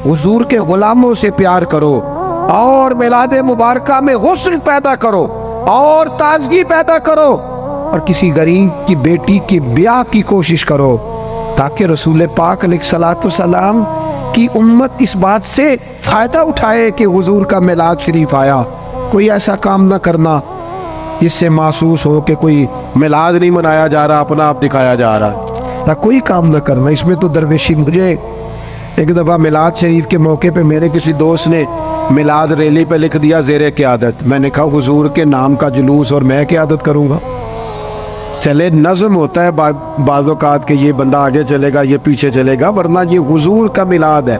हुजूर के गुलामों से प्यार करो और मिलाद मुबारका में हुस्न पैदा करो और ताजगी पैदा करो और किसी गरीब की बेटी की ब्याह की कोशिश करो ताकि रसूल पाक अलैहिस्सलाम की उम्मत इस बात से फायदा उठाए कि हुजूर का मिलाद शरीफ आया। कोई ऐसा काम ना करना जिससे महसूस हो कि कोई मिलाद नहीं मनाया जा रहा, अपना आप दिखाया जा रहा है। कोई काम ना करना, इसमें तो दरवेशी। मुझे एक दफ़ा मिलाद शरीफ के मौके पे मेरे किसी दोस्त ने मिलाद रैली पे लिख दिया ज़ेरे क़यादत। मैंने कहा हुजूर के नाम का जुलूस और मैं क़यादत करूँगा? चले नज़म होता है बाज़-औक़ात के ये बंदा आगे चलेगा ये पीछे चलेगा, वरना ये हुजूर का मिलाद है।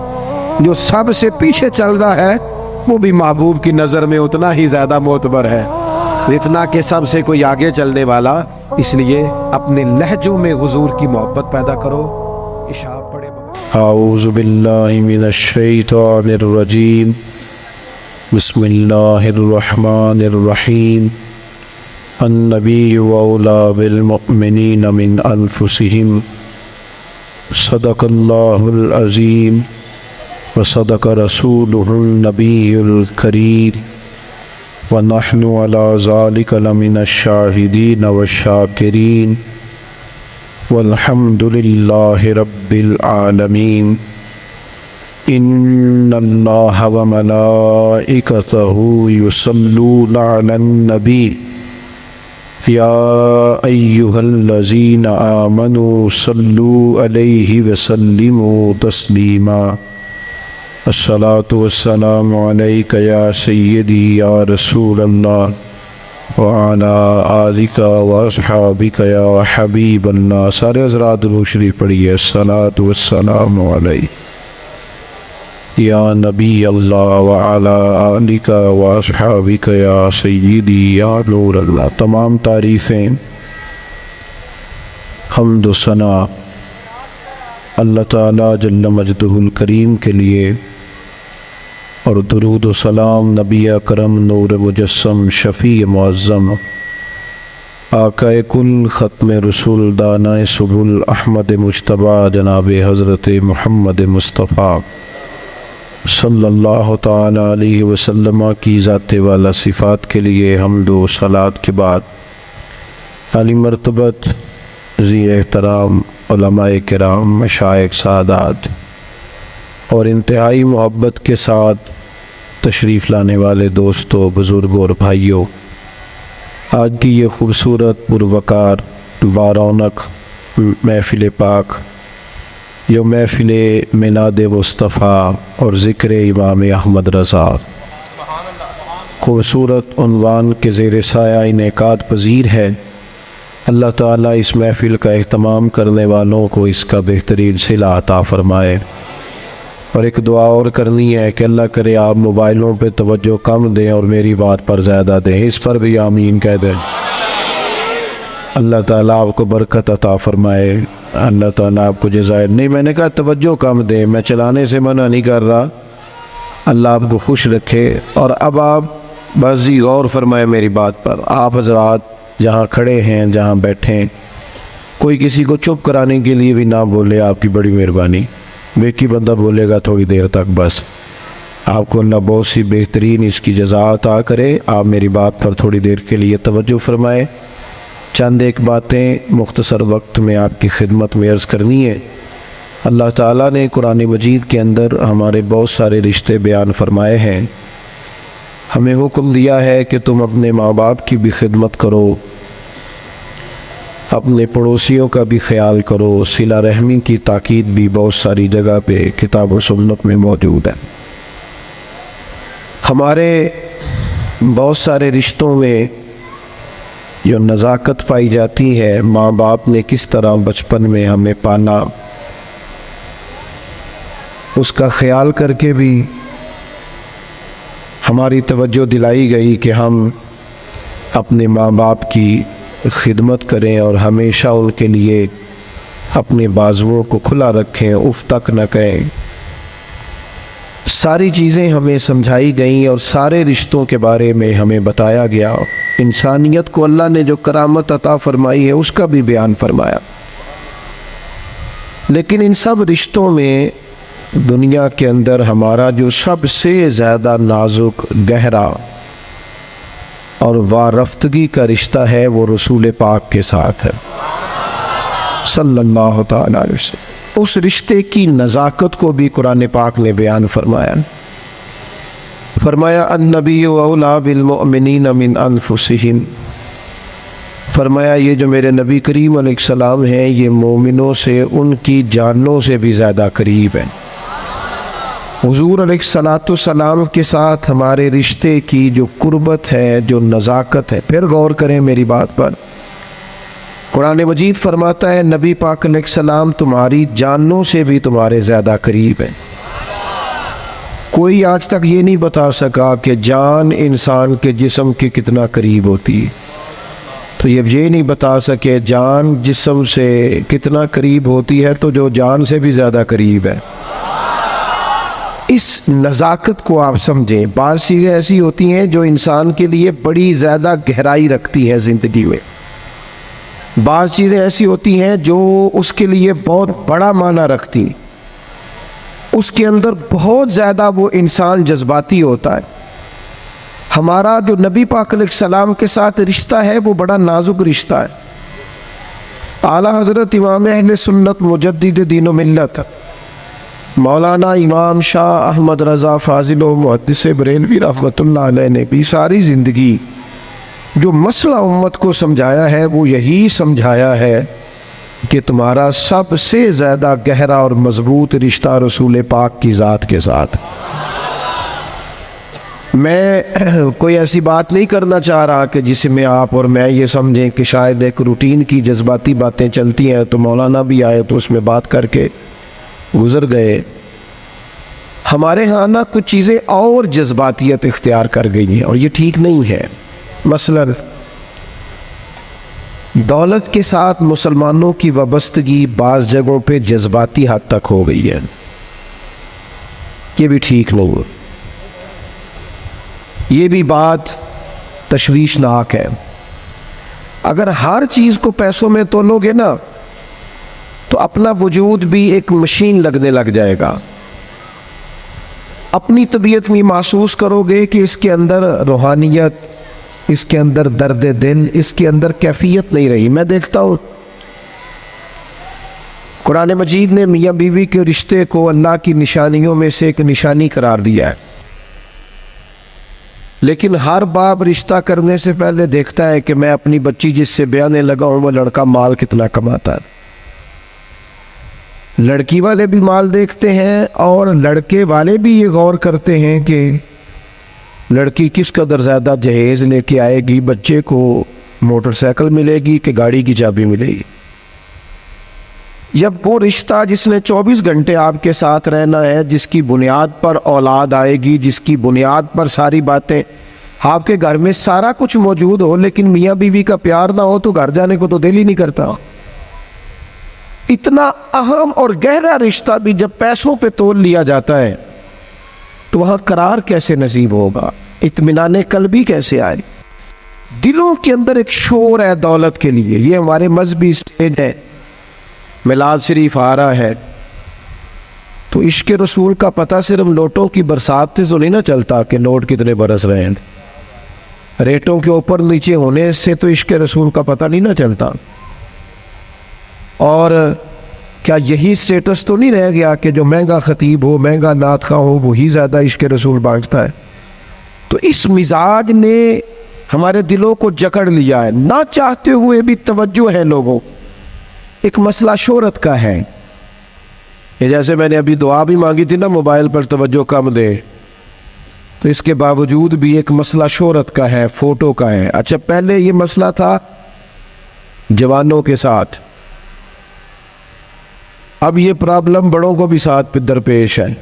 जो सबसे पीछे चल रहा है वो भी महबूब की नज़र में उतना ही ज़्यादा मोतबर है जितना कि सबसे कोई आगे चलने वाला। इसलिए अपने लहजों में हुजूर की मोहब्बत पैदा करो। इशाअ पढ़े। औज़ु बिल्लाहि मिनश शैतानिर रजीम। बिस्मिल्लाहिर रहमानिर रहीम। अन्नबिय्यु औला बिल मुअ्मिनीना मिन अनफुसिहिम। सदक़ल्लाहुल अज़ीम व सदक़ रसूलुहुन नबियुल करीम व नहनु अला ज़ालिका लमिनश शाहिदीन व शाकिरीन वल्हम्दुलिल्लाहि रब्बिल आलमीन। इन्नल्लाहा व मलाइकतहु युसल्लूना अलन नबी या अय्युहल्लज़ीना आमनू सल्लू अलैहि व सल्लिमू तस्लीमा। अस्सलातु वस्सलामु अलैका या सय्यदी या रसूल अल्लाह व अला आलिका व अस्हाबिका या हबीब अल्लाह। सारे हज़रात दुरूद शरीफ पढ़िए। अस्सलातु वस्सलामु अलैका या नबी अल्लाह व अला आलिका व अस्हाबिका या सय्यदी या नूर अल्लाह। तमाम तारीफ़ें हम्द व सना अल्लाह ताला जल्ल मजदुहुल करीम के लिए और दुरूद व सलाम नबी अकरम नूर मुजस्सम शफ़ी मुअज़्ज़म आक़ाए कुल ख़त्म रसूल दानाए सुबुल अहमद मुज्तबा जनाब हज़रत मुहम्मद मुस्तफ़ा सल्लल्लाहु ताला अलैहि वसल्लम की ज़ाते वाला सिफ़ात के लिए हम्द व सलात के बाद आली मर्तबत ज़ी एहतराम उलमाए किराम मशाइख़ सादात और इंतहाई मोहब्बत के साथ तशरीफ़ लाने वाले दोस्तों, बुज़ुर्गों और भाइयों, आज की ये ख़ूबसूरत पुरवकार बारौनक महफ़िल पाक यो महफ़िल मिलाद मुस्तफ़ा और ज़िक्र इमाम अहमद रज़ा ख़ूबसूरत उन्वान के ज़ेर साया इनेकाद पज़ीर है। अल्लाह ताला इस महफ़िल का एहतमाम करने वालों को इसका बेहतरीन सिला अता फ़रमाए। और एक दुआ और करनी है कि अल्लाह करे आप मोबाइलों पे तवज्जो कम दें और मेरी बात पर ज़्यादा दें। इस पर भी आमीन कह दें। अल्लाह ताला आपको बरकत अता फ़रमाए। अल्लाह ताला आपको जज़ाए। नहीं, मैंने कहा तवज्जो कम दें, मैं चलाने से मना नहीं कर रहा। अल्लाह आपको खुश रखे। और अब आप बस जी गौर फरमाए मेरी बात पर। आप हज़रात जहाँ खड़े हैं, जहाँ बैठे हैं, कोई किसी को चुप कराने के लिए भी ना बोले, आपकी बड़ी मेहरबानी। बेकी बंदा बोलेगा थोड़ी देर तक, बस आपको अल्लाह बहुत सी बेहतरीन इसकी जज़ा अता करे। आप मेरी बात पर थोड़ी देर के लिए तवज्जो फरमाएँ। चंद एक बातें मुख्तसर वक्त में आपकी खिदमत में अर्ज़ करनी है। अल्लाह ताला ने कुरान मजीद के अंदर हमारे बहुत सारे रिश्ते बयान फरमाए हैं। हमें हुक्म दिया है कि तुम अपने माँ बाप की भी खिदमत करो, अपने पड़ोसियों का भी ख्याल करो। सिला रहमी की ताकीद भी बहुत सारी जगह पे किताब और सुन्नत में मौजूद है। हमारे बहुत सारे रिश्तों में जो नज़ाकत पाई जाती है, माँ बाप ने किस तरह बचपन में हमें पाला, उसका ख्याल करके भी हमारी तवज्जो दिलाई गई कि हम अपने माँ बाप की खिदमत करें और हमेशा उनके लिए अपने बाजुओं को खुला रखें, उफ तक न कहें। सारी चीज़ें हमें समझाई गई और सारे रिश्तों के बारे में हमें बताया गया। इंसानियत को अल्लाह ने जो करामत अता फरमाई है उसका भी बयान फरमाया। लेकिन इन सब रिश्तों में दुनिया के अंदर हमारा जो सबसे ज़्यादा नाजुक, गहरा और वारफ्तगी का रिश्ता है वो रसूल पाक के साथ है सल्लल्लाहु तआला अलैहि वसल्लम। उस रिश्ते की नज़ाकत को भी कुरान पाक ने बयान फरमाया अन्नबिय्यु औला बिल मुअमिनीन मिन अनफुसिहिम। फरमाया ये जो मेरे नबी करीम अलैहिस्सलाम हैं ये मोमिनों से उनकी जानों से भी ज़्यादा करीब हैं। हुजूर अलैहिस्सलाम के साथ हमारे रिश्ते की जो कुर्बत है, जो नज़ाकत है, फिर गौर करें मेरी बात पर। कुरान मजीद फरमाता है नबी पाक अलैहिस्सलाम तुम्हारी जानों से भी तुम्हारे ज़्यादा करीब हैं। कोई आज तक ये नहीं बता सका कि जान इंसान के जिस्म के कितना करीब होती है, तो ये नहीं बता सके जान जिस्म से कितना करीब होती है, तो जो जान से भी ज़्यादा करीब है। इस नज़ाकत को आप समझें। बाज़ चीज़ें ऐसी होती हैं जो इंसान के लिए बड़ी ज़्यादा गहराई रखती हैं ज़िंदगी में, बाज़ चीज़ें ऐसी होती हैं जो उसके लिए बहुत बड़ा माना रखती, उसके अंदर बहुत ज़्यादा वो इंसान जज्बाती होता है। हमारा जो नबी पाक अलैहिस्सलाम के साथ रिश्ता है वो बड़ा नाजुक रिश्ता है। आला हज़रत इमाम अहले सुन्नत मुजद्दिद दीन व मिल्लत मौलाना इमाम शाह अहमद रज़ा फ़ाज़िल व मुहद्दिस बरेलवी रहमतुल्लाह अलैह ने भी सारी ज़िंदगी जो मसला उम्मत को समझाया है वो यही समझाया है कि तुम्हारा सबसे ज़्यादा गहरा और मज़बूत रिश्ता रसूल पाक की ज़ात के साथ। मैं कोई ऐसी बात नहीं करना चाह रहा कि जिसमें आप और मैं ये समझें कि शायद एक रूटीन की जज्बाती बातें चलती हैं तो मौलाना भी आए तो उसमें बात करके गुज़र गए। हमारे यहाँ ना कुछ चीज़ें और जज्बातियत इख्तियार कर गई हैं और ये ठीक नहीं है। मसलन दौलत के साथ मुसलमानों की वाबस्तगी बाज़ जगहों पे जज्बाती हद तक हो गई है, ये भी ठीक नहीं है, ये भी बात तशवीशनाक है। अगर हर चीज़ को पैसों में तोलोगे ना तो अपना वजूद भी एक मशीन लगने लग जाएगा। अपनी तबीयत में महसूस करोगे कि इसके अंदर रूहानियत, इसके अंदर दर्द दिल, इसके अंदर कैफियत नहीं रही। मैं देखता हूँ कुरान मजीद ने मियाँ बीवी के रिश्ते को अल्लाह की निशानियों में से एक निशानी करार दिया है, लेकिन हर बाप रिश्ता करने से पहले देखता है कि मैं अपनी बच्ची जिससे ब्याने लगा हूँ वो लड़का माल कितना कमाता है। लड़की वाले भी माल देखते हैं और लड़के वाले भी ये गौर करते हैं कि लड़की किस कदर ज़्यादा जहेज़ लेके आएगी, बच्चे को मोटरसाइकिल मिलेगी कि गाड़ी की चाबी मिलेगी। जब वो रिश्ता जिसने 24 घंटे आपके साथ रहना है, जिसकी बुनियाद पर औलाद आएगी, जिसकी बुनियाद पर सारी बातें, आपके घर में सारा कुछ मौजूद हो लेकिन मियाँ बीवी का प्यार ना हो तो घर जाने को तो दिल ही नहीं करता। इतना अहम और गहरा रिश्ता भी जब पैसों पे तोल लिया जाता है तो वहाँ करार कैसे नसीब होगा, इत्मीनान कल्बी कैसे आए। दिलों के अंदर एक शोर है दौलत के लिए। ये हमारे मजहबी स्टेज है, मिलाद शरीफ आ रहा है तो इश्क रसूल का पता सिर्फ नोटों की बरसात से तो नहीं ना चलता कि नोट कितने बरस रहे हैं। रेटों के ऊपर नीचे होने से तो इश्क रसूल का पता नहीं ना चलता। और क्या यही स्टेटस तो नहीं रह गया कि जो महंगा खतीब हो, महंगा नात खा हो, वही ज़्यादा इश्क रसूल बांटता है। तो इस मिजाज ने हमारे दिलों को जकड़ लिया है, ना चाहते हुए भी तवज्जो है लोगों। एक मसला शोहरत का है, ये जैसे मैंने अभी दुआ भी मांगी थी ना मोबाइल पर तवज्जो कम दे, तो इसके बावजूद भी एक मसला शोहरत का है, फ़ोटो का है। अच्छा, पहले ये मसला था जवानों के साथ, अब ये प्रॉब्लम बड़ों को भी साथ दरपेश है।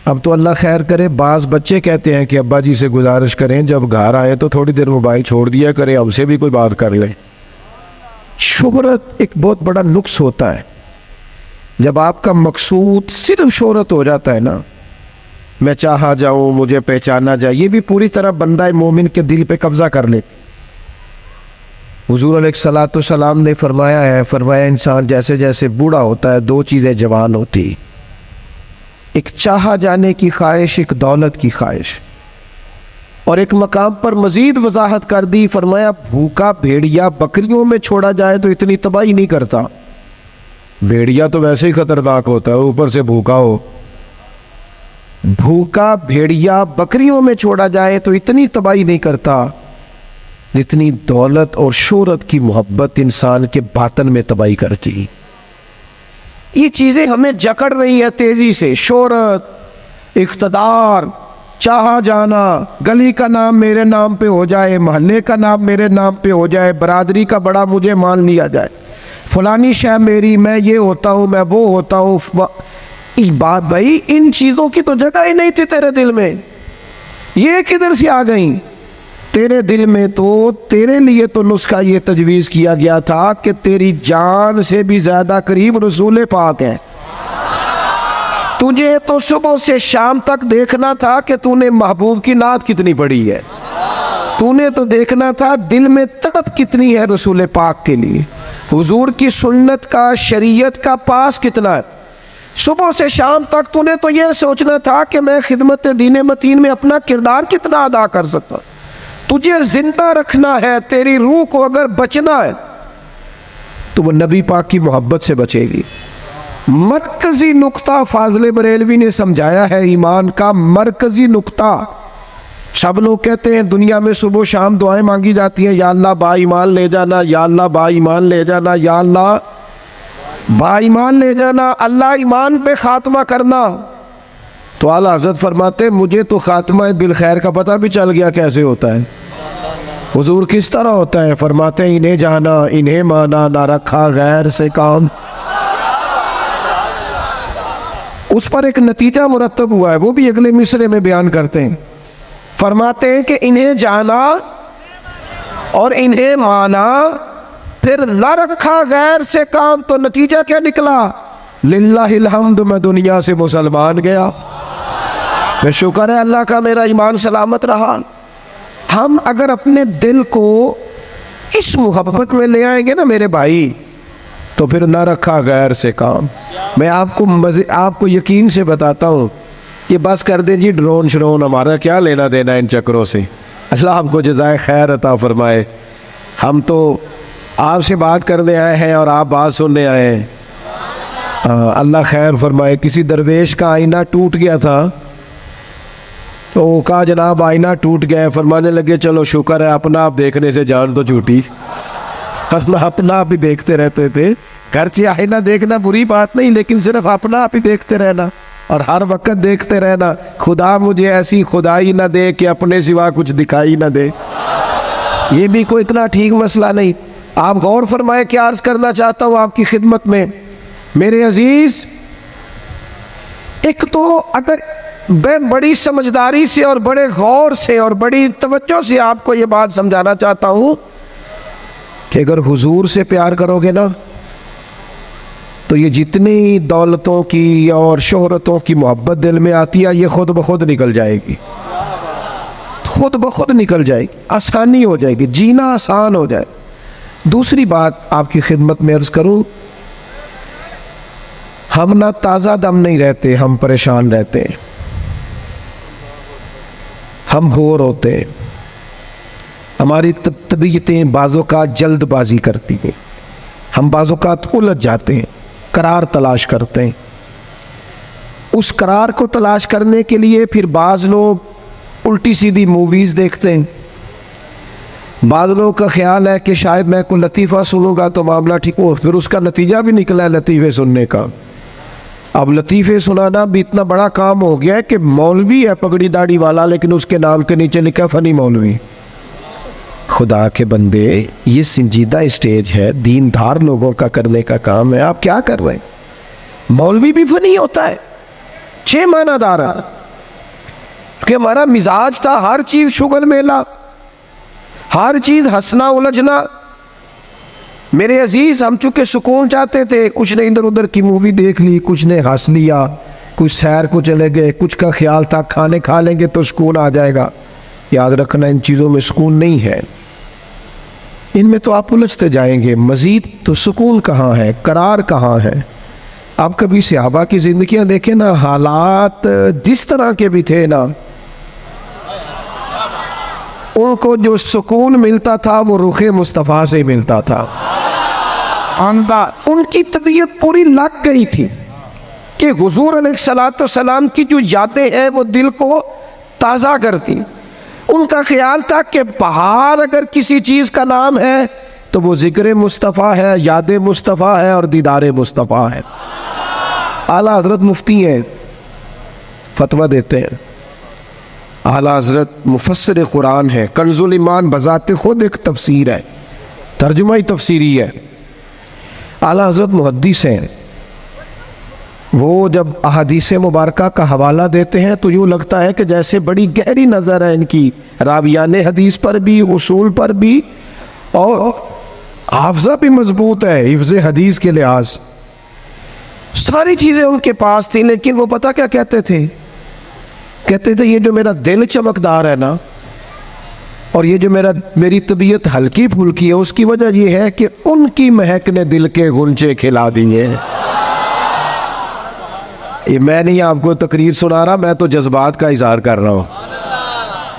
अब तो अल्लाह खैर करे, बाज़ बच्चे कहते हैं कि अब्बा जी से गुजारिश करें जब घर आए तो थोड़ी देर मोबाइल छोड़ दिया करें, हमसे भी कोई बात कर लें। शोहरत एक बहुत बड़ा नुक्स होता है। जब आपका मकसूद सिर्फ शोहरत हो जाता है ना, मैं चाहा जाऊँ, मुझे पहचाना जाए, ये भी पूरी तरह बंदा मोमिन के दिल पे कब्जा कर ले। हुजूर अलैहिस्सलाम ने फरमाया इंसान जैसे जैसे बूढ़ा होता है दो चीज़ें जवान होती, एक चाहा जाने की ख्वाहिश, एक दौलत की ख्वाहिश। और एक मकाम पर मजीद वजाहत कर दी, फरमाया भूखा भेड़िया बकरियों में छोड़ा जाए तो इतनी तबाही नहीं करता। भेड़िया तो वैसे ही खतरनाक होता है, ऊपर से भूखा हो। भूखा भेड़िया बकरियों में छोड़ा जाए तो इतनी तबाही नहीं करता जितनी दौलत और शोहरत की मोहब्बत इंसान के बातन में तबाही करती। ये चीजें हमें जकड़ रही है तेजी से। शोहरत, इख्तदार, चाहा जाना, गली का नाम मेरे नाम पे हो जाए, मोहल्ले का नाम मेरे नाम पे हो जाए, बरादरी का बड़ा मुझे मान लिया जाए, फलानी शय मेरी, मैं ये होता हूँ, मैं वो होता हूँ। बात भाई, इन चीजों की तो जगह ही नहीं थी तेरे दिल में, ये किधर से आ गई? तेरे दिल में तो तेरे लिए तो नुस्खा ये तजवीज़ किया गया था कि तेरी जान से भी ज़्यादा करीब रसूल पाक है। तुझे तो सुबह से शाम तक देखना था कि तूने महबूब की नात कितनी पढ़ी है। तूने तो देखना था दिल में तड़प कितनी है रसूल पाक के लिए, हुजूर की सुन्नत का, शरीयत का पास कितना है। सुबह से शाम तक तूने तो यह सोचना था कि मैं खिदमत दीन मतीन में अपना किरदार कितना अदा कर सकता। तुझे जिंदा रखना है, तेरी रूह को अगर बचना है तो वो नबी पाक की मोहब्बत से बचेगी। मरकजी नुक्ता फाजले बरेलवी ने समझाया है, ईमान का मरकजी नुक्ता। सब लोग कहते हैं दुनिया में सुबह शाम दुआएं मांगी जाती हैं, या अल्लाह बा ईमान ले जाना, या अल्लाह बा ईमान ले जाना, या अल्लाह बा ईमान ले जाना, अल्लाह ईमान पे खात्मा करना। तो आला हज़रत फरमाते मुझे तो खात्मा बिल खैर का पता भी चल गया कैसे होता है। हुजूर किस तरह होता है? फरमाते इन्हें जाना, इन्हें माना, ना रखा गैर से काम। उस पर एक नतीजा मुरतब हुआ है, वो भी अगले मिसरे में बयान करते हैं। फरमाते हैं कि इन्हें जाना और इन्हें माना, फिर न रखा गैर से काम, तो नतीजा क्या निकला? लिल्लाहिल हम्द, मैं दुनिया से मुसलमान गया। फिर शुक्र है अल्लाह का, मेरा ईमान सलामत रहा। हम अगर अपने दिल को इस मोहब्बत में ले आएंगे ना मेरे भाई, तो फिर न रखा गैर से काम। मैं आपको यकीन से बताता हूँ कि बस कर दे जी ड्रोन श्रोन, हमारा क्या लेना देना इन चक्रों से। अल्लाह आपको जज़ाए खैर अता फरमाए। हम तो आपसे बात करने आए हैं और आप बात सुनने आए हैं। अल्लाह खैर फरमाए। किसी दरवेश का आईना टूट गया था, तो कहा जनाब आईना टूट गया है। फरमाने लगे चलो शुक्र है अपना आप देखने से जान तो छूटी। अपना आप ही देखते रहते थे। घर से आईना देखना बुरी बात नहीं, लेकिन सिर्फ अपना आप ही देखते रहना और हर वक्त देखते रहना। खुदा मुझे ऐसी खुदाई ना दे कि अपने सिवा कुछ दिखाई ना दे, ये भी कोई इतना ठीक मसला नहीं। आप गौर फरमाए, क्या अर्ज करना चाहता हूँ आपकी खिदमत में मेरे अजीज। एक तो अगर मैं बड़ी समझदारी से और बड़े गौर से और बड़ी तवज्जो से आपको ये बात समझाना चाहता हूँ कि अगर हुजूर से प्यार करोगे ना, तो ये जितनी दौलतों की और शोहरतों की मोहब्बत दिल में आती है, ये खुद ब खुद निकल जाएगी, खुद ब खुद निकल जाएगी, आसानी हो जाएगी, जीना आसान हो जाए। दूसरी बात आपकी खिदमत में अर्ज करूं, हम ना ताज़ा दम नहीं रहते, हम परेशान रहते हैं, हम बोर होते हैं, हमारी तबीयतें बाज़ोकात जल्दबाजी करती हैं, हम बाज़ोकात उलझ जाते हैं, करार तलाश करते हैं। उस करार को तलाश करने के लिए फिर बाज़ लोग उल्टी सीधी मूवीज़ देखते हैं। बाज़ लोगों का ख्याल है कि शायद मैं कोई लतीफ़ा सुनूंगा तो मामला ठीक हो, फिर उसका नतीजा भी निकला है लतीफ़े सुनने का। अब लतीफ़े सुनाना भी इतना बड़ा काम हो गया है कि मौलवी है पगड़ी दाढ़ी वाला, लेकिन उसके नाम के नीचे लिखा फ़नी मौलवी। खुदा के बंदे, ये संजीदा स्टेज है, दीनदार लोगों का करने का काम है, आप क्या कर रहे हैं? मौलवी भी फनी होता है, 6 मानादार, क्योंकि हमारा मिजाज था हर चीज़ शुगल मेला, हर चीज़ हंसना उलझना। मेरे अजीज़, हम चूँकि सुकून चाहते थे, कुछ ने इधर उधर की मूवी देख ली, कुछ ने हंस लिया, कुछ सैर को चले गए, कुछ का ख्याल था खाने खा लेंगे तो सुकून आ जाएगा। याद रखना, इन चीज़ों में सुकून नहीं है, इनमें तो आप उलझते जाएंगे। मज़ीद तो सुकून कहाँ है, करार कहाँ है? आप कभी सहाबा की जिंदगियां देखें ना, हालात जिस तरह के भी थे ना, उनको जो सुकून मिलता था वो रुखे मुस्तफ़ा से मिलता था। उनकी तबीयत पूरी लग गई थी कि हुजूर अलैहिस्सलाम की जो यादें हैं वो दिल को ताज़ा करती। उनका ख्याल था कि बाहर अगर किसी चीज़ का नाम है तो वो ज़िक्र मुस्तफ़ा है, याद मुस्तफ़ा है और दीदार मुस्तफ़ा है। आला हज़रत मुफ्ती हैं, फतवा देते हैं। आला हज़रत मुफस्सिर कुरान है। कंजुल ईमान बज़ाते खुद एक तफसीर है, तर्जुमा ही तफसीरी है। आला हज़रत मुहद्दिस हैं। वो जब अहादीस मुबारका का हवाला देते हैं तो यूँ लगता है कि जैसे बड़ी गहरी नज़र है इनकी, रावियान हदीस पर भी, उसूल पर भी, और हाफ़ज़ा भी मजबूत है हिफ्ज़ हदीस के लिहाज। सारी चीज़ें उनके पास थी, लेकिन वो पता क्या कहते थे? कहते थे ये जो मेरा दिल चमकदार है ना, और ये जो मेरी तबीयत हल्की फुल्की है, उसकी वजह ये है कि उनकी महक ने दिल के गुंचे खिला दिए। ये मैं नहीं आपको तकरीर सुना रहा, मैं तो जज्बात का इजहार कर रहा हूँ।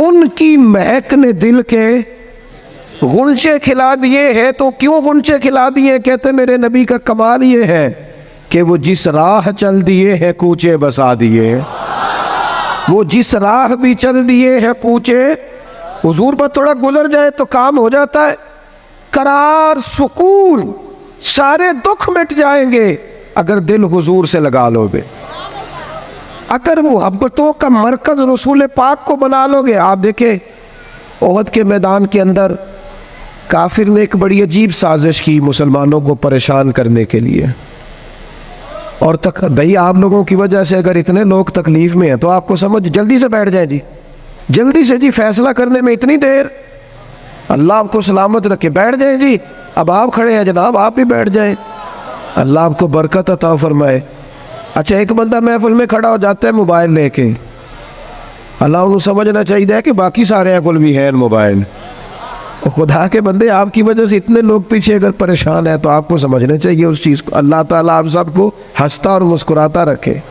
उनकी महक ने दिल के गुंचे खिला दिए हैं। तो क्यों गुंचे खिला दिए? कहते मेरे नबी का कमाल ये है कि वो जिस राह चल दिए हैं कूचे बसा दिए। वो जिस राह भी चल दिए हैं कूचे, हुजूर पर थोड़ा गुजर जाए तो काम हो जाता है। करार, सुकून, सारे दुख मिट जाएंगे अगर दिल हुजूर से लगा लोगे। अगर मुहब्बतों का मरकज रसूल पाक को बना लोगे। आप देखें ओहद के मैदान के अंदर काफिर ने एक बड़ी अजीब साजिश की मुसलमानों को परेशान करने के लिए। और तक दही आप लोगों की वजह से अगर इतने लोग तकलीफ में हैं तो आपको समझ जल्दी से बैठ जाए जी, जल्दी से जी, फैसला करने में इतनी देर, अल्लाह आपको सलामत रखे, बैठ जाए जी। अब आप खड़े हैं जनाब, आप भी बैठ जाए, अल्लाह आपको बरकत अता फरमाए। अच्छा, एक बंदा महफिल में खड़ा हो जाता है मोबाइल लेके, अल्लाह उन्हें समझना चाहिए कि बाकी सारे कुल भी हैं मोबाइल। और खुदा के बंदे, आपकी वजह से इतने लोग पीछे अगर परेशान है तो आपको समझना चाहिए उस चीज़ को। अल्लाह ताला आप सबको हंसता और मुस्कुराता रखे।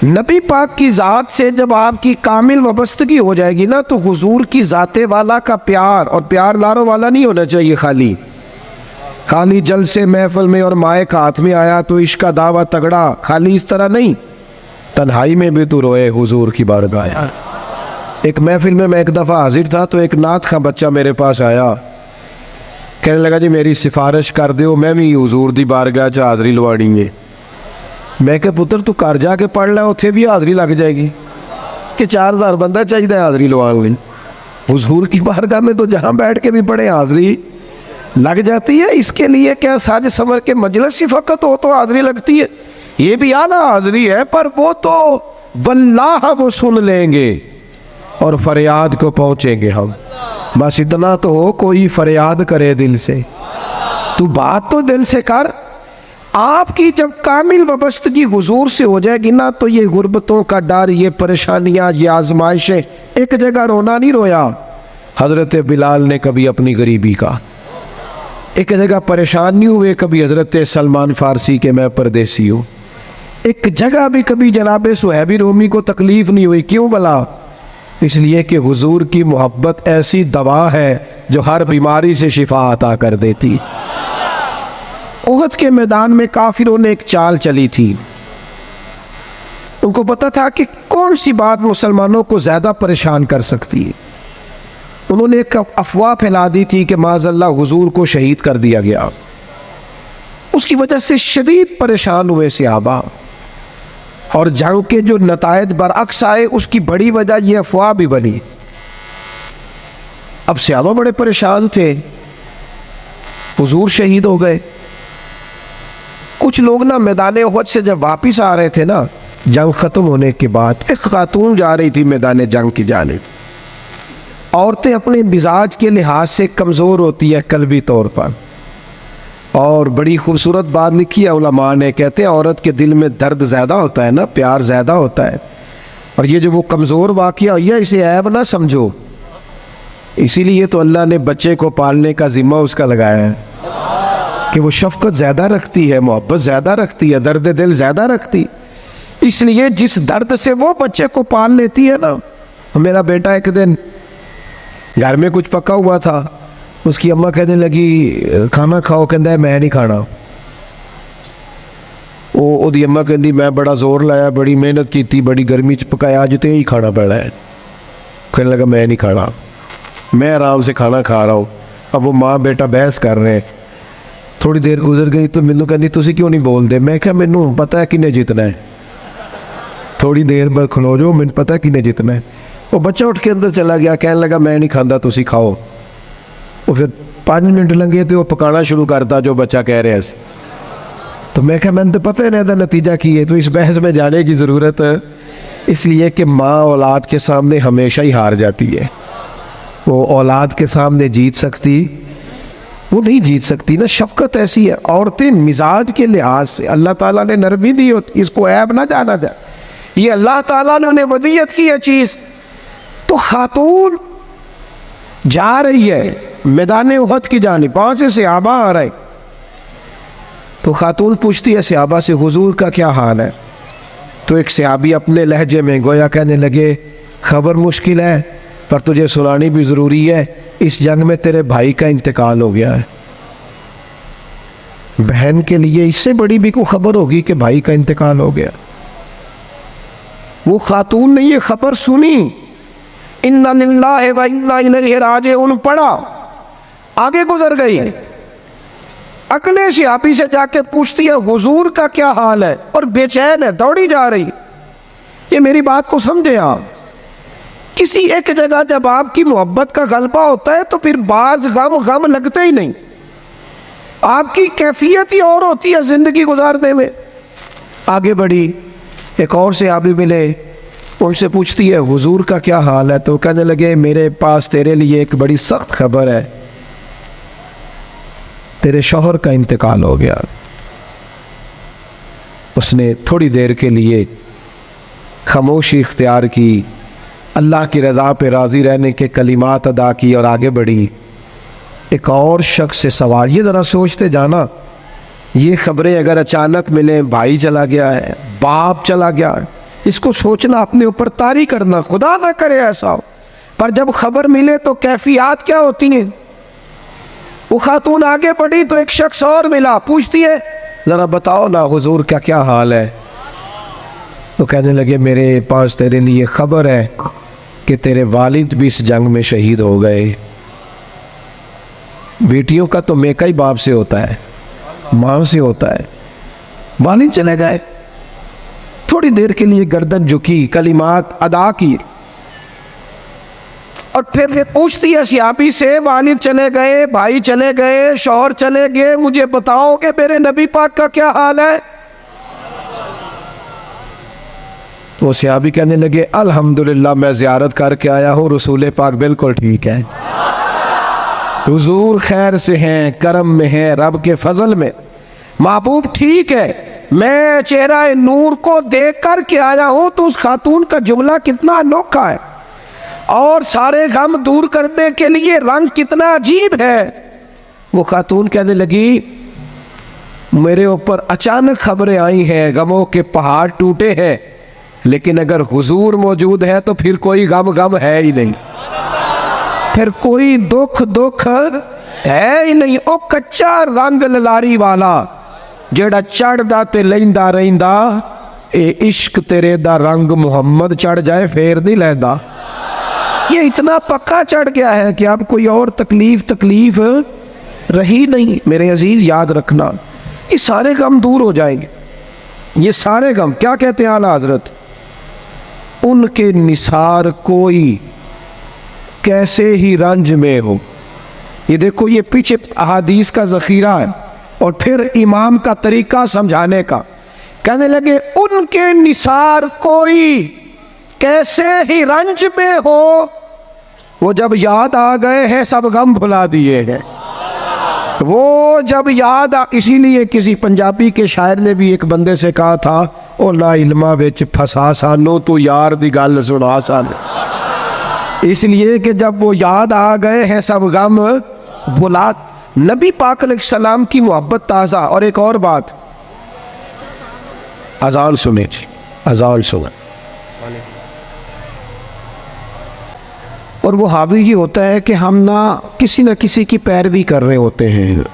नबी पाक की ज़ात से जब आपकी कामिल वाबस्तगी हो जाएगी ना, तो हुजूर की ज़ाते वाला का प्यार, और प्यार लारो वाला नहीं होना चाहिए खाली जल से महफिल में और माइक हाथ में आया तो इश्क का दावा तगड़ा, खाली इस तरह नहीं। तन्हाई में भी तू रोए हुजूर की बारगाह। एक महफिल में मैं एक दफ़ा हाजिर था तो एक नात का बच्चा मेरे पास आया, कहने लगा जी मेरी सिफारिश कर दो, मैं भी हुजूर दी बारगाह च हाज़री लवानी है। मैं क्या पुत्र तू घर जाके पढ़ ला, उत्थे भी हाज़री लग जाएगी कि 4000 बंदा चाहिए हाज़री लवाने। हुजूर की बारगाह में तो जहाँ बैठ के भी पढ़े हाज़री लग जाती है। इसके लिए क्या साज समर के मजलिस ही फ़कत हो तो हाज़री लगती है? ये भी आला हाज़री है, पर वो तो वल्लाह वो सुन लेंगे और फरियाद को पहुँचेंगे हम। बस इतना तो हो, कोई फरियाद करे दिल से, तू बात तो दिल से कर। आपकी जब कामिल वाबस्तगी हुजूर से हो जाएगी ना, तो ये गुर्बतों का डर, ये परेशानियाँ, ये आजमाइशें, एक जगह रोना नहीं रोया हज़रत बिलाल ने कभी अपनी गरीबी का, एक जगह परेशान नहीं हुए कभी हज़रत सलमान फ़ारसी के मैं परदेसी हूँ, एक जगह भी कभी जनाब सुहैब रोमी को तकलीफ़ नहीं हुई। क्यों भला? इसलिए कि हुजूर की मोहब्बत ऐसी दवा है जो हर बीमारी से शिफा अता कर देती। ओहद के मैदान में काफिरों ने एक चाल चली थी। उनको पता था कि कौन सी बात मुसलमानों को ज़्यादा परेशान कर सकती है। उन्होंने एक अफवाह फैला दी थी कि माज़अल्लाह हुजूर को शहीद कर दिया गया। उसकी वजह से शदीद परेशान हुए सहाबा, और जंग के जो नतायज बरअक्स आए उसकी बड़ी वजह यह अफवाह भी बनी। अब सहाबा बड़े परेशान थे, हुजूर शहीद हो गए। कुछ लोग ना मैदान उहद से जब वापिस आ रहे थे ना, जंग ख़त्म होने के बाद, एक खातून जा रही थी मैदान जंग की जानिब। औरतें अपने मिजाज के लिहाज से कमज़ोर होती है कल्बी तौर पर, और बड़ी खूबसूरत बात लिखी है उलमा ने, कहते हैं औरत के दिल में दर्द ज़्यादा होता है ना, प्यार ज़्यादा होता है, और ये जो वो कमज़ोर वाक़या हुआ इसे ऐब ना समझो। इसीलिए तो अल्लाह ने बच्चे को पालने का ज़िम्मा उसका लगाया है। कि वो शफकत ज़्यादा रखती है, मोहब्बत ज़्यादा रखती है, दर्द दिल ज़्यादा रखती। इसलिए जिस दर्द से वो बच्चे को पाल लेती है ना। मेरा बेटा एक दिन घर में कुछ पका हुआ था, उसकी अम्मा कहने लगी खाना खाओ, कहता है मैं नहीं खाना। ओदी अम्मा कहती मैं बड़ा जोर लाया, बड़ी मेहनत की थी, बड़ी गर्मी च पकाया, अज तो यही खाना पैना है। कहने लगा मैं नहीं खाना, मैं आराम से खाना खा रहा हूँ। अब वो माँ बेटा बहस कर रहे हैं। थोड़ी देर गुजर गई तो मैनू कहती तुसी क्यों नहीं बोलते? मैं क्या मैनू पता है किन्ने जीतना है, थोड़ी देर बाद खलो जाओ, मैनू पता है किन्ने जीतना है। वो बच्चा उठ के अंदर चला गया, कहने लगा मैं नहीं खाता, तुसी खाओ। वो फिर 5 मिनट लगे तो वो पकाना शुरू करता जो बच्चा कह रहा है। तो मैं क्या मैंने तो पता है ना इसका नतीजा की है, तो इस बहस में जाने की ज़रूरत है। इसलिए कि माँ औलाद के सामने हमेशा ही हार जाती है। वो औलाद के सामने जीत सकती, वो नहीं जीत सकती ना। शफकत ऐसी है। औरतें मिजाज के लिहाज से अल्लाह ताला ने नरमी दी होती, इसको ऐब ना जाना जाए, ये अल्लाह ताला ने उन्हें वदियत की है चीज़। तो खातून जा रही है मैदान उहद की जानिब, वहाँ से सहाबा आ रहे, तो खातून पूछती है सहाबा से हुजूर का क्या हाल है? तो एक सहाबी अपने लहजे में गोया कहने लगे खबर मुश्किल है पर तुझे सुनानी भी ज़रूरी है, इस जंग में तेरे भाई का इंतकाल हो गया है। बहन के लिए इससे बड़ी भी कोई खबर होगी कि भाई का इंतकाल हो गया? वो खातून ने ये खबर सुनी, इन्ना लिल्लाहि व इन्ना इलैहि राजिऊन पढ़ा, आगे गुजर गई। अगले सहाबी से जाके पूछती है हुजूर का क्या हाल है, और बेचैन है, दौड़ी जा रही। ये मेरी बात को समझे आप। किसी एक जगह जब आपकी मोहब्बत का गलबा होता है तो फिर बाज गम लगते ही नहीं। आपकी कैफियत ही और होती है जिंदगी गुजारने में। आगे बढ़ी, एक और सहाबी मिले, उनसे पूछती है हुजूर का क्या हाल है? तो कहने लगे मेरे पास तेरे लिए एक बड़ी सख्त खबर है, तेरे शौहर का इंतकाल हो गया। उसने थोड़ी देर के लिए खामोशी इख्तियार की, अल्लाह की रज़ा पे राज़ी रहने के कलिमात अदा की और आगे बढ़ी। एक और शख्स से सवाल, ये ज़रा सोचते जाना, ये खबरें अगर अचानक मिले, भाई चला गया है, बाप चला गया है, इसको सोचना, अपने ऊपर तारी करना, खुदा ना करे ऐसा हो। पर जब खबर मिले तो कैफियत क्या होती है। वो खातून आगे बढ़ी तो एक शख्स और मिला, पूछती है ज़रा बताओ ना हुजूर का क्या हाल है? तो कहने लगे मेरे पास तेरे लिए खबर है कि तेरे वालिद भी इस जंग में शहीद हो गए। बेटियों का तो मेका ही बाप से होता है, माँ से होता है। वालिद चले गए। थोड़ी देर के लिए गर्दन झुकी, कलिमात अदा की, और फिर पूछती है सहाबी से वालिद चले गए, भाई चले गए, शौहर चले गए, मुझे बताओ कि मेरे नबी पाक का क्या हाल है? तो सहाबी कहने लगे अल्हम्दुलिल्लाह मैं ज़ियारत करके आया हूँ, रसूल पाक बिल्कुल ठीक है, हुजूर खैर से हैं, करम में हैं, रब के फजल में, महबूब ठीक है। मैं चेहरा नूर को देख कर के आया हूँ। तो उस खातून का जुमला कितना अनोखा है, और सारे गम दूर करने के लिए रंग कितना अजीब है। वो खातून कहने लगी मेरे ऊपर अचानक खबरें आई हैं, गमों के पहाड़ टूटे हैं, लेकिन अगर हुजूर मौजूद है तो फिर कोई गम है ही नहीं, फिर कोई दुख है ही नहीं। ओ कच्चा रंग ललारी वाला जेड़ा चढ़दा ते लैंदा रहिंदा, ए इश्क तेरे दा रंग मुहम्मद चढ़ जाए फिर नहीं लैंदा। ये इतना पक्का चढ़ गया है कि अब कोई और तकलीफ रही नहीं। मेरे अजीज याद रखना, ये सारे गम दूर हो जाएंगे। ये सारे गम, क्या कहते हैं आला हजरत, उनके निसार कोई कैसे ही रंज में हो। ये देखो, ये पीछे अहादीस का ज़ख़ीरा है और फिर इमाम का तरीका समझाने का। कहने लगे उनके निसार कोई कैसे ही रंज में हो, वो जब याद आ गए हैं सब गम भुला दिए हैं। वो जब याद इसीलिए किसी पंजाबी के शायर ने भी एक बंदे से कहा था, ओ ना इल्मा विच फसा सानू तू यार दी गल सुना सानू। इसलिए कि जब वो याद आ गए हैं सब गम भुला। नबी पाक अलैहिस्सलाम की मोहब्बत ताज़ा। और एक और बात, अजान सुने जी, अजान सुने। और वो हावी ये होता है कि हम ना किसी की पैरवी कर रहे होते हैं,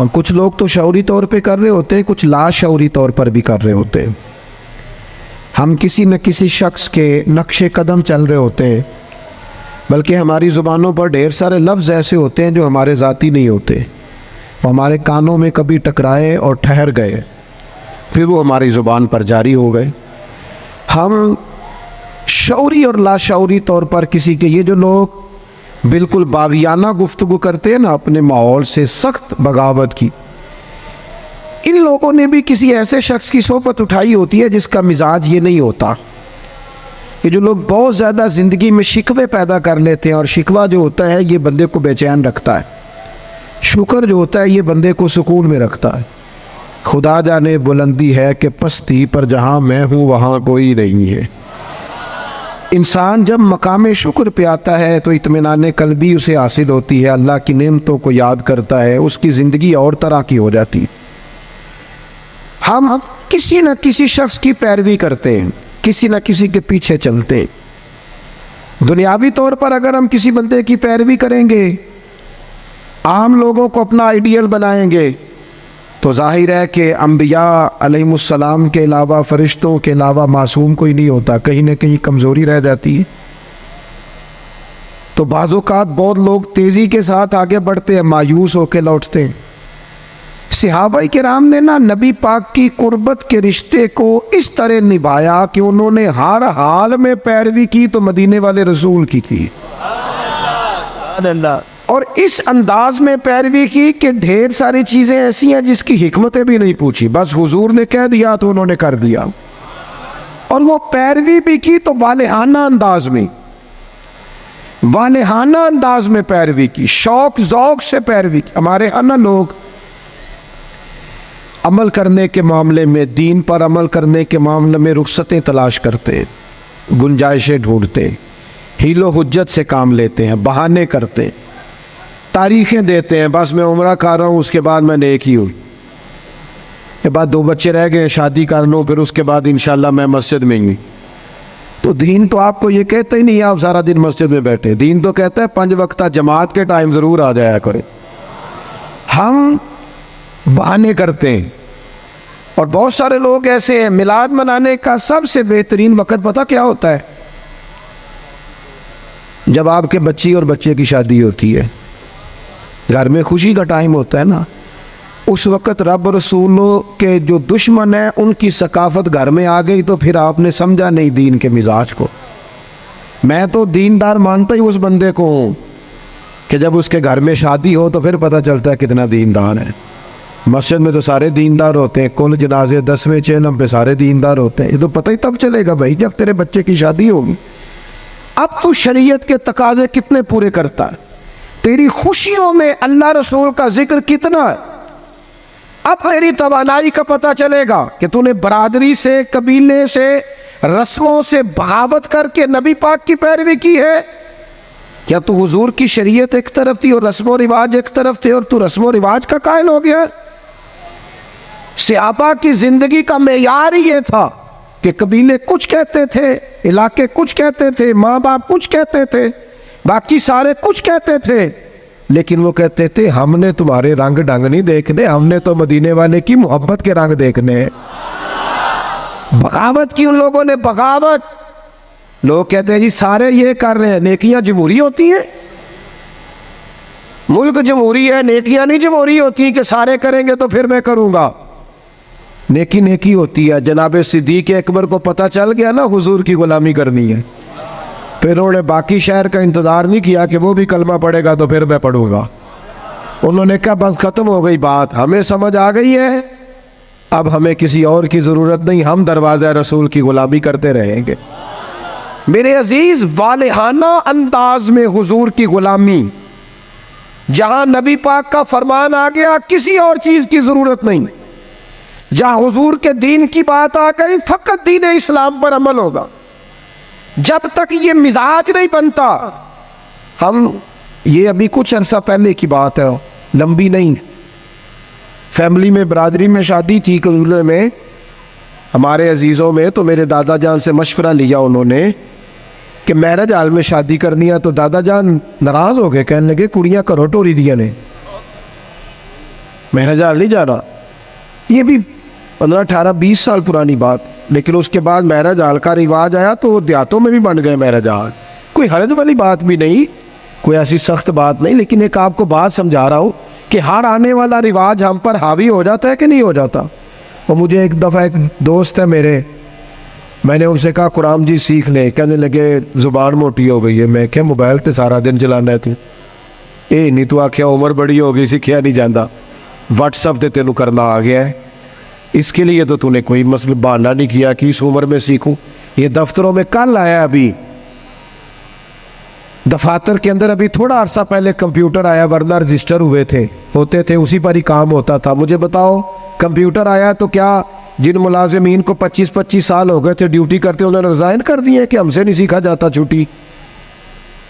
और कुछ लोग तो शऊरी तौर पे कर रहे होते हैं, कुछ लाशऊरी तौर पर भी कर रहे होते हैं। हम किसी न किसी शख्स के नक्शे कदम चल रहे होते हैं, बल्कि हमारी ज़ुबानों पर ढेर सारे लफ्ज़ ऐसे होते हैं जो हमारे ज़ाती नहीं होते, वो हमारे कानों में कभी टकराए और ठहर गए, फिर वो हमारी ज़ुबान पर जारी हो गए। हम शऊरी और लाशऊरी तौर पर किसी के, ये जो लोग बिल्कुल बागियाना गुफ्तगू करते हैं ना अपने माहौल से, सख्त बगावत की, इन लोगों ने भी किसी ऐसे शख्स की सोबत उठाई होती है जिसका मिजाज ये नहीं होता। ये जो लोग बहुत ज़्यादा ज़िंदगी में शिकवे पैदा कर लेते हैं, और शिकवा जो होता है ये बंदे को बेचैन रखता है, शुक्र जो होता है ये बंदे को सुकून में रखता है। खुदा जाने बुलंदी है कि पस्ती पर जहाँ मैं हूँ वहाँ कोई नहीं है। इंसान जब मकाम शुक्र पे आता है तो इत्मीनान कल्बी उसे हासिल होती है, अल्लाह की नेमतों को याद करता है, उसकी ज़िंदगी और तरह की हो जाती है। हम किसी न किसी शख्स की पैरवी करते हैं, किसी न किसी के पीछे चलते हैं। दुनियावी तौर पर अगर हम किसी बंदे की पैरवी करेंगे, आम लोगों को अपना आइडियल बनाएंगे, तो जाहिर है कि अंबिया अलैहिमुस्सलाम के अलावा, फरिश्तों के अलावा मासूम कोई नहीं होता, कहीं ना कहीं कमज़ोरी रह जाती है। तो बाज़ौक़ात बहुत लोग तेज़ी के साथ आगे बढ़ते हैं, मायूस होकर लौटते हैं। सहाबाए किराम ने ना नबी पाक की कुर्बत के रिश्ते को इस तरह निभाया कि उन्होंने हर हाल में पैरवी की तो मदीने वाले रसूल की थी, और इस अंदाज में पैरवी की कि ढेर सारी चीज़ें ऐसी हैं जिसकी हिकमतें भी नहीं पूछी, बस हुजूर ने कह दिया तो उन्होंने कर दिया। और वो पैरवी भी की तो वालेहाना अंदाज में, वालेहाना अंदाज में पैरवी की, शौक ज़ौक से पैरवी की। हमारे यहाँ ना लोग अमल करने के मामले में, दीन पर अमल करने के मामले में रुखसतें तलाश करते हैं, गुंजाइशें ढूंढते हैं, हीलो हुज्जत से काम लेते हैं, बहाने करते हैं, तारीखें देते हैं, बस मैं उम्रा कर रहा हूँ उसके बाद मैं नेक ही हूँ, के बाद 2 बच्चे रह गए शादी कर लो, फिर उसके बाद इंशाल्लाह मैं मस्जिद में ही। तो दीन तो आपको ये कहता ही नहीं आप सारा दिन मस्जिद में बैठे, दीन तो कहता है 5 वक्त जमात के टाइम ज़रूर आ जाया करें। हम बहाने करते हैं, और बहुत सारे लोग ऐसे हैं। मिलाद मनाने का सबसे बेहतरीन वक़्त पता क्या होता है? जब आपके बच्ची और बच्चे की शादी होती है, घर में खुशी का टाइम होता है ना, उस वक़्त रब रसूलों के जो दुश्मन हैं उनकी सकाफत घर में आ गई, तो फिर आपने समझा नहीं दीन के मिजाज को। मैं तो दीनदार मानता ही उस बंदे को हूँ कि जब उसके घर में शादी हो तो फिर पता चलता है कितना दीनदार है। मस्जिद में तो सारे दीनदार होते हैं, कुल जनाजे 10वें चेलम पे सारे दीनदार होते हैं, ये तो पता ही तब चलेगा भाई जब तेरे बच्चे की शादी होगी। अब तू शरीयत के तकाजे कितने पूरे करता है, तेरी खुशियों में अल्लाह रसूल का जिक्र कितना है, अब तेरी तवानाई का पता चलेगा कि तूने बरादरी से, कबीले से, रस्मों से बगावत करके नबी पाक की पैरवी की है, या तू हुजूर की शरीयत एक तरफ थी और रस्मों रिवाज एक तरफ थे और तू रस्मों रिवाज का कायल हो गया। सहाबा की जिंदगी का मेयार ही ये था कि कबीले कुछ कहते थे, इलाके कुछ कहते थे, माँ बाप कुछ कहते थे, बाकी सारे कुछ कहते थे, लेकिन वो कहते थे हमने तुम्हारे रंग ढंग नहीं देखने, हमने तो मदीने वाले की मोहब्बत के रंग देखने हैं। बगावत की उन लोगों ने, बगावत। लोग कहते हैं जी सारे ये कर रहे हैं, नेकियां जमहूरी होती हैं, मुल्क जमहूरी है, नेकियां नहीं जमहूरी होती कि सारे करेंगे तो फिर मैं करूंगा। नेकी नेकी होती है। जनाब सिद्दीक अकबर को पता चल गया ना हुजूर की गुलामी करनी है, फिर उन्होंने बाकी शहर का इंतज़ार नहीं किया कि वो भी कलमा पढ़ेगा तो फिर मैं पढ़ूंगा। उन्होंने कहा बस ख़त्म हो गई बात, हमें समझ आ गई है, अब हमें किसी और की ज़रूरत नहीं, हम दरवाज़ा रसूल की गुलामी करते रहेंगे। मेरे अजीज़, वालेहाना अंदाज में हुजूर की गुलामी, जहां नबी पाक का फरमान आ गया किसी और चीज़ की ज़रूरत नहीं, जहां हुजूर के दीन की बात आ गई फ़कत दीन इस्लाम पर अमल होगा। जब तक ये मिजाज नहीं बनता, हम ये अभी कुछ अरसा पहले की बात है, लंबी नहीं। फैमिली में, बरादरी में शादी थी कबीले में, हमारे अजीज़ों में, तो मेरे दादा जान से मशवरा लिया उन्होंने कि मैरिज हाल में शादी करनी है। तो दादा जान नाराज़ हो गए, कहने लगे कुड़ियाँ करो टोरी दिया ने, मैरिज हाल नहीं जाना। ये भी 15, 18, 20 साल पुरानी बात। लेकिन उसके बाद मैरिज हाल का रिवाज आया तो देहातों में भी बन गए मैरिज हाल। कोई हर्ज वाली बात भी नहीं, कोई ऐसी सख्त बात नहीं। लेकिन एक आपको बात समझा रहा हूँ कि हर आने वाला रिवाज हम पर हावी हो जाता है कि नहीं हो जाता। और मुझे एक दफ़ा एक दोस्त है मेरे, मैंने उनसे कहा कुरान जी सीख ले, कहने लगे ज़ुबान मोटी हो गई है। मैं क्या मोबाइल तो सारा दिन चलाना है तू, ये नहीं तू आख्या उम्र बड़ी हो गई सीखिया नहीं जाता, व्हाट्सअप ते तेनू करना आ गया है, इसके लिए तो तूने कोई मतलब बहाना नहीं किया कि इस उम्र में सीखूं। ये दफ्तरों में कल आया, अभी दफातर के अंदर अभी थोड़ा अरसा पहले कंप्यूटर आया, वरना रजिस्टर होते थे उसी पर ही काम होता था। मुझे बताओ कंप्यूटर आया तो क्या जिन मुलाजिमीन को 25-25 साल हो गए थे ड्यूटी करते, उन्होंने रिजाइन कर दिए कि हमसे नहीं सीखा जाता छुट्टी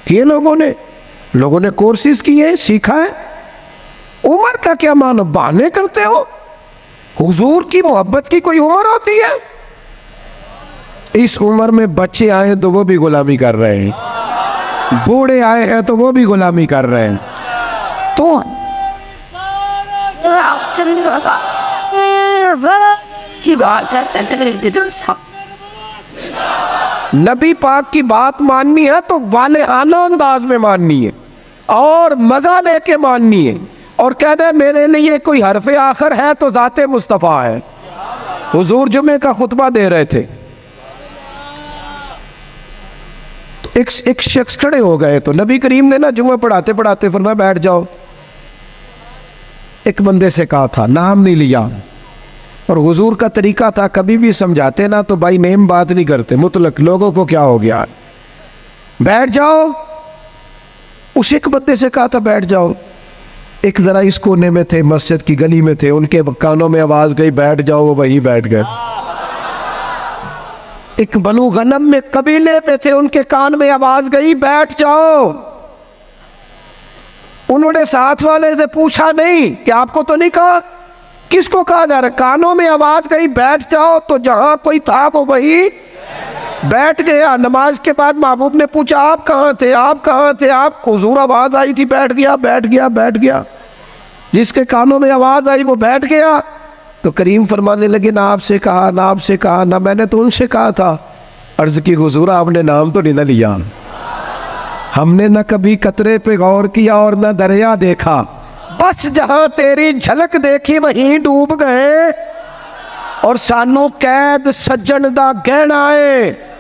किए। लोगों ने कोर्सेज किए, सीखा है। उम्र का क्या मानो, बहाने करते हो। हुजूर की मोहब्बत की कोई उम्र होती है? इस उम्र में बच्चे आए तो वो भी गुलामी कर रहे हैं, बूढ़े आए हैं तो वो भी गुलामी कर रहे हैं। तो नबी पाक की बात माननी है तो वाले आना अंदाज में माननी है और मजा लेके माननी है। और कहना है मेरे लिए कोई हरफ आखिर है तो ज़ाते मुस्तफ़ा है। हुजूर जुमे का खुतबा दे रहे थे, तो एक शख्स खड़े हो गए, तो नबी करीम ने ना जुमा पढ़ाते पढ़ाते फरमाया बैठ जाओ। एक बंदे से कहा था, नाम नहीं लिया, और हुजूर का तरीका था कभी भी समझाते ना तो भाई नेम बात नहीं करते, मुतलक लोगों को क्या हो गया, बैठ जाओ। उस एक बंदे से कहा था बैठ जाओ। एक जरा इस कोने में थे, मस्जिद की गली में थे, उनके कानों में आवाज गई बैठ जाओ, वो वहीं बैठ गए। एक बनु गनम में कबीले में थे, उनके कान में आवाज गई बैठ जाओ। उन्होंने साथ वाले से पूछा नहीं कि आपको तो नहीं कहा, किसको कहा जा रहा है, कानों में आवाज गई बैठ जाओ, तो जहां कोई था वो वही बैठ गया। नमाज के बाद महबूब ने पूछा आप कहाँ थे, आप कहाँ थे, आप, हुजूर आवाज आई थी बैठ गया, बैठ गया, बैठ गया। जिसके कानों में आवाज आई वो बैठ गया। तो करीम फरमाने लगे ना आपसे कहा, ना आपसे कहा, ना मैंने तो उनसे कहा था। अर्ज की हुजूर आपने नाम तो नहीं ना लिया, हमने न कभी कतरे पे गौर किया और न दरिया देखा, बस जहां तेरी झलक देखी वहीं डूब गए। और सानू कैद सज्जन दा गहना है,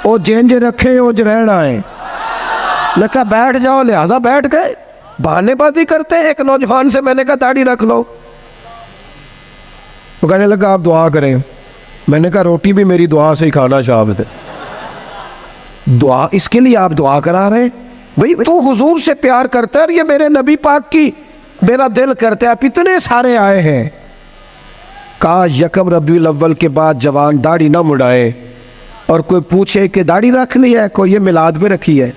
ओ जिंज रखे ओ रहना है। मैं कहा बैठ जाओ, लिहाजा बैठ गए। बहानेबाजी करते हैं। एक नौजवान से मैंने कहा दाढ़ी रख लो, वो कहने लगा आप दुआ करें। मैंने कहा रोटी भी मेरी दुआ से ही खाना शामिल है। दुआ इसके लिए आप दुआ करा रहे हैं भाई, तू हुजूर से प्यार करता है, ये मेरे नबी पाक की मेरा दिल करता है। आप इतने सारे आए हैं, काश यकम रबीउल अव्वल के बाद जवान दाढ़ी ना मुड़ाए और कोई पूछे कि दाढ़ी रख ली है, कोई ये मिलाद पे रखी है,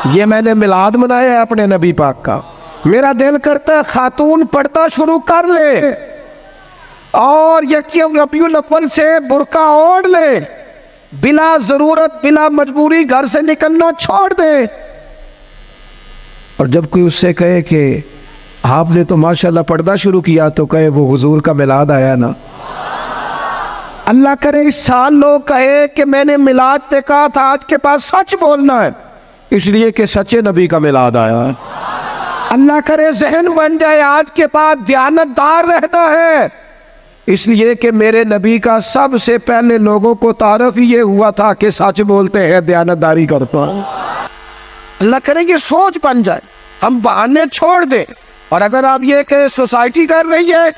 ये मैंने मिलाद मनाया है अपने नबी पाक का। मेरा दिल करता है खातून पर्दा शुरू कर ले और यकम रबीउल अव्वल से बुर्का ओढ़ ले, बिला जरूरत बिला मजबूरी घर से निकलना छोड़ दे। और जब कोई उससे कहे कि आपने तो माशाल्लाह पर्दा शुरू किया, तो कहे वो हुजूर का मिलाद आया ना। अल्लाह करे इस साल लोग कहे कि मैंने मिलाद पे कहा था, आज के पास सच बोलना है इसलिए कि सच्चे नबी का मिलाद आया है। अल्लाह करे जहन बन जाए आज के बाद दयानतदार रहना है इसलिए कि मेरे नबी का सबसे पहले लोगों को तारफ ये हुआ था कि सच बोलते हैं, दयानतदारी करता है। अल्लाह करे ये सोच बन जाए, हम बहाने छोड़ दें। और अगर आप ये कहे सोसाइटी कर रही है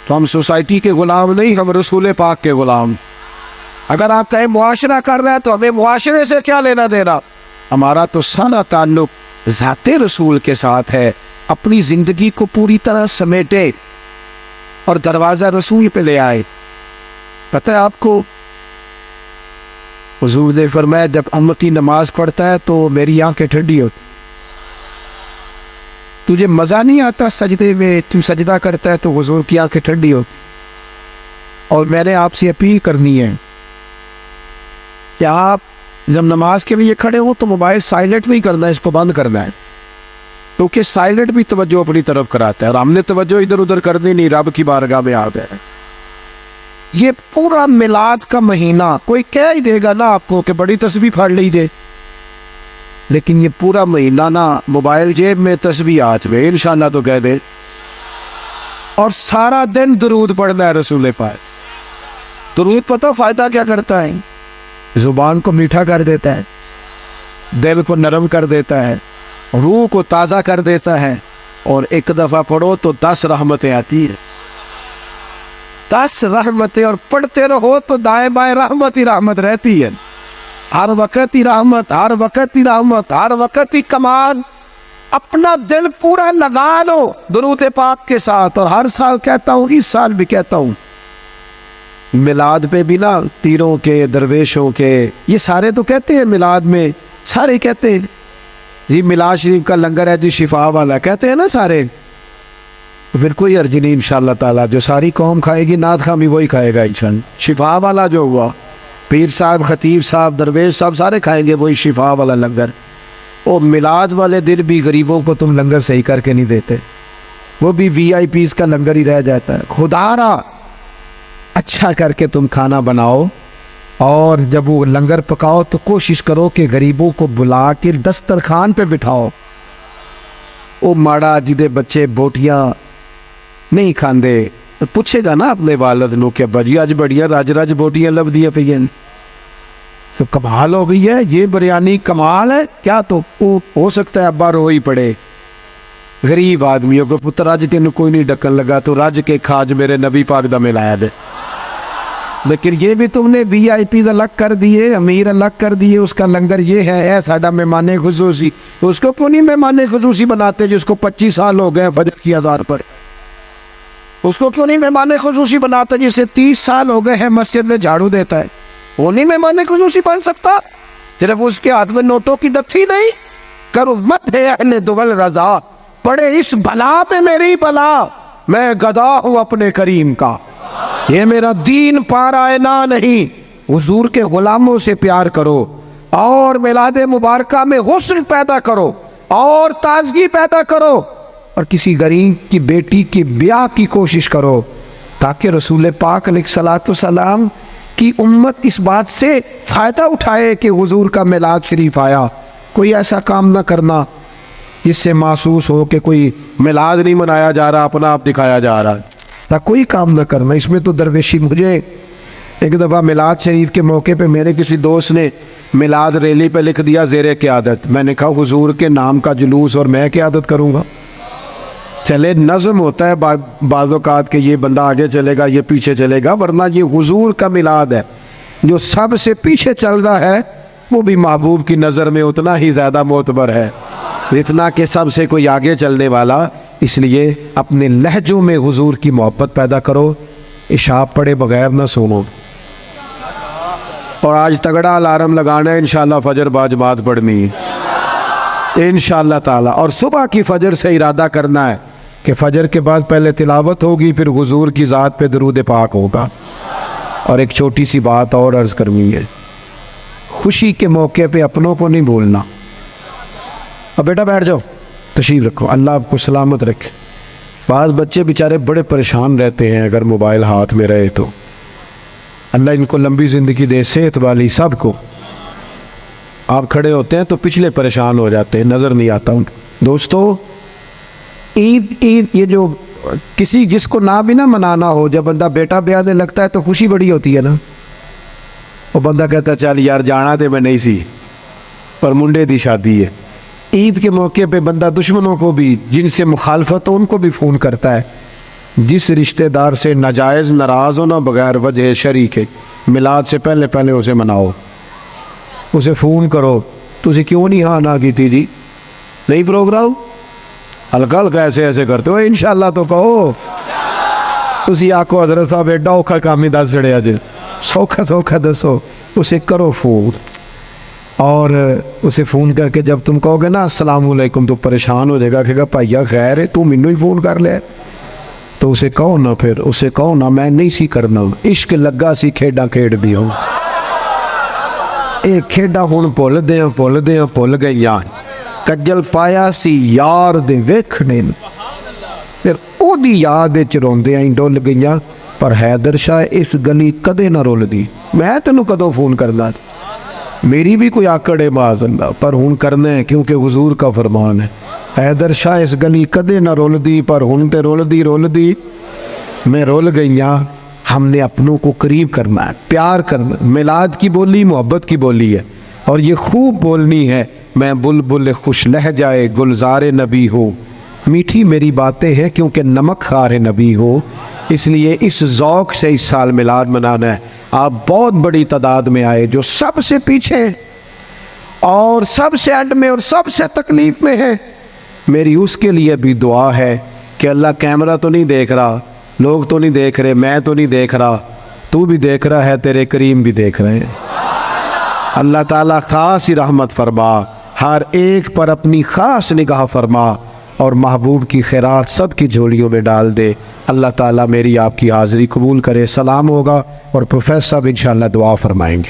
तो हम सोसाइटी के गुलाम नहीं, हम रसूल पाक के गुलाम। अगर आप कहे मुआशरा कर रहा है तो हमें मुआशरे से क्या लेना देना, हमारा तो सारा ताल्लुक ज़ाते रसूल के साथ है। अपनी जिंदगी को पूरी तरह समेटे और दरवाजा रसूल पे ले आए। पता है आपको, हुजूर ने फरमाया जब उम्मती नमाज पढ़ता है तो मेरी आंखें ठंडी होती, तुझे मज़ा नहीं आता सजदे में, तू सजदा करता है तो हुजूर की आंखें ठंडी होती। और मैंने आपसे अपील करनी है कि आप जब नमाज के लिए खड़े हो तो मोबाइल साइलेंट नहीं करना है, इसको बंद करना है, क्योंकि साइलेंट भी तवज्जो अपनी तरफ कराता है और हमने तवज्जो इधर उधर करनी नहीं, रब की बारगाह में आ गए। ये पूरा मिलाद का महीना कोई कह ही देगा ना आपको कि बड़ी तस्बीह पढ़ लीजिए, लेकिन ये पूरा महीना ना मोबाइल जेब में तस्बीह हाथ में इंशाल्लाह तो कह दे, और सारा दिन दुरूद पढ़ना है रसूल पाक। दुरूद पता फायदा क्या करता है? जुबान को मीठा कर देता है, दिल को नरम कर देता है, रूह को ताज़ा कर देता है, और एक दफ़ा पढ़ो तो 10 रहमतें आती है, 10 रहमतें, और पढ़ते रहो तो दाएं बाएं रहमत ही रहमत रहती है। हर वक़्त ही रहमत, हर वक़्त ही रहमत, हर वक़्त ही कमाल। अपना दिल पूरा लगा लो दुरूद पाक के साथ। और हर साल कहता हूँ, इस साल भी कहता हूँ, मिलाद पे भी ना तीरों के, दरवेशों के, ये सारे तो कहते हैं मिलाद में, सारे कहते हैं जी मिलाद शरीफ का लंगर है जी शिफा वाला, कहते हैं ना सारे। तो फिर कोई अर्जी नहीं इंशाअल्लाह ताला, जो सारी कौम खाएगी नात खामी वही खाएगा इंशाअल्लाह। शिफा वाला जो हुआ, पीर साहब, खतीब साहब, दरवेश साहब सारे खाएंगे वही शिफा वाला लंगर। वो मिलाद वाले दिन भी गरीबों को तुम लंगर सही करके नहीं देते, वो भी VIPs का लंगर ही रह जाता है। खुदारा अच्छा करके तुम खाना बनाओ, और जब वो लंगर पकाओ तो कोशिश करो कि गरीबों को बुला के दस्तरखान पे बिठाओ। वो माड़ा जिदे बच्चे बोटियां नहीं खाते तो पूछेगा ना अपने वालद नो कि बजी अज बड़िया रज रज बोटियां लभदियां पईयां, तो कमाल हो गई है, ये बिरयानी कमाल है क्या? तो हो सकता है अब्बा रो ही पड़े। गरीब आदमियों को पुत्र अज तेन कोई नहीं डकन लगा तो रज के खाज मेरे नबी पाक दा मिलाया दे। लेकिन ये भी तुमने VIPs अलग कर दिए, अमीर अलग कर दिए, उसका लंगर ये है साडा मेहमान खुसूसी। उसको क्यों नहीं मेहमान खुसूसी बनाते जिसको 25 साल हो गए फजर की अज़ान पर? उसको क्यों नहीं मेहमान खुसूसी बनाते जिसे 30 साल हो गए हैं मस्जिद में झाड़ू देता है? वो नहीं मेहमान खुसूसी बन सकता? सिर्फ उसके हाथ में नोटों की दत्ती नहीं, करो मत है अहले दुवल रजा, पड़े इस भला पे मेरी भला, मैं गदा हूँ अपने करीम का, ये मेरा दीन पारा ना नहीं। हुजूर के गुलामों से प्यार करो, और मिलाद मुबारका में हुस्न पैदा करो, और ताजगी पैदा करो, और किसी गरीब की बेटी के ब्याह की कोशिश करो, ताकि रसूल पाक अलैहिस्सलातु सलाम की उम्मत इस बात से फ़ायदा उठाए कि हुजूर का मिलाद शरीफ आया। कोई ऐसा काम ना करना जिससे महसूस हो कि कोई मिलाद नहीं मनाया जा रहा, अपना आप दिखाया जा रहा है, तो कोई काम ना करना। इसमें तो दरवेशी। मुझे एक दफ़ा मिलाद शरीफ के मौके पे मेरे किसी दोस्त ने मिलाद रैली पे लिख दिया ज़ेरे क़यादत। मैंने कहा हुजूर के नाम का जुलूस और मैं क़यादत करूँगा? चले नज़म होता है बाज़-औक़ात के ये बंदा आगे चलेगा ये पीछे चलेगा, वरना ये हुजूर का मिलाद है। जो सबसे पीछे चल रहा है वो भी महबूब की नज़र में उतना ही ज़्यादा मोतबर है जितना कि सबसे कोई आगे चलने वाला। इसलिए अपने लहजों में हुजूर की मोहब्बत पैदा करो, इशा पढ़े बगैर ना सोनो। और आज तगड़ा अलार्म लगाना है, इंशाल्लाह फजर बाजमात पढ़नी है इंशाल्लाह ताला। और सुबह की फजर से इरादा करना है कि फजर के बाद पहले तिलावत होगी, फिर हुजूर की ज़ात पे दरूद पाक होगा। और एक छोटी सी बात और अर्ज़ करनी है, खुशी के मौके पे अपनों को नहीं भूलना। अब बेटा बैठ जाओ, तशरीफ़ रखो, अल्लाह आपको सलामत रखे। बाज़ बच्चे बेचारे बड़े परेशान रहते हैं अगर मोबाइल हाथ में रहे तो। अल्लाह इनको लंबी ज़िंदगी दे, सेहत वाली सबको। आप खड़े होते हैं तो पिछले परेशान हो जाते हैं, नज़र नहीं आता उनको। दोस्तों ईद ये जो किसी जिसको ना भी ना मनाना हो, जब बंदा बेटा ब्याह लगता है तो खुशी बड़ी होती है ना। वो बंदा कहता है चल यार जाना तो मैं नहीं सी, पर मुंडे दी शादी है। ईद के मौके पे बंदा दुश्मनों को भी, जिनसे मुखालफत हो उनको भी फ़ोन करता है। जिस रिश्तेदार से नाजायज़ नाराज़ हो ना बगैर वजह शरी के, मिलाद से पहले पहले उसे मनाओ, उसे फ़ोन करो, तुझे क्यों नहीं हाँ ना की थी जी, नहीं प्रोग्राम हल्का हल्का ऐसे ऐसे करते हो, इंशाल्लाह तो कहो। तुसी आखो हज़रत साहब एडा औखा काम ही दस छड़िया जे, सौखा सौखा दसो, उसे करो फ़ोन। और उसे फ़ोन करके जब तुम कहोगे ना अस्सलाम वालेकुम तो परेशान हो जाएगा, कहेगा भाइया खैर है तू मैनू ही फ़ोन कर लिया। तो उसे कहो ना, फिर उसे कहो ना मैं नहीं सी करना, इश्क लगा सी खेडा खेड दी हो, ये खेडा हुण भुल गईयां, कज्जल पाया सी यार दे वेखने, फिर ओदी याद विच रोंदियां ही डुल गईयां। पर हैदर शाह इस गली कदे ना रुलदी, मैं तेनों कदों फ़ोन करना, मेरी भी कोई आकड़ है माज़अल्लाह, पर हुण करना है क्योंकि हुजूर का फरमान है। हैदर शाह इस गली कदे ना रुलदी, पर हुण ते रुलदी मैं रुल गईयां। हमने अपनों को करीब करना है, प्यार करना। मिलाद की बोली मोहब्बत की बोली है और ये खूब बोलनी है। मैं बुलबुल खुश लहजाए गुलज़ारे नबी हो, मीठी मेरी बातें हैं क्योंकि नमक खारे नबी हो। इसलिए इस ज़ौक़ से इस साल मिलाद मनाना है। आप बहुत बड़ी तादाद में आए, जो सबसे पीछे और सबसे एंड में और सबसे तकलीफ़ में है, मेरी उसके लिए भी दुआ है कि अल्लाह कैमरा तो नहीं देख रहा, लोग तो नहीं देख रहे, मैं तो नहीं देख रहा, तू भी देख रहा है, तेरे करीम भी देख रहे हैं। अल्लाह ताला ख़ास ही रहमत फरमा, हर एक पर अपनी ख़ास निगाह फरमा और महबूब की खैरात सब की झोलियों में डाल दे। अल्लाह ताला मेरी आपकी हाज़िरी कबूल करे। सलाम होगा और प्रोफेसर साहब इंशाअल्लाह दुआ फरमाएंगे।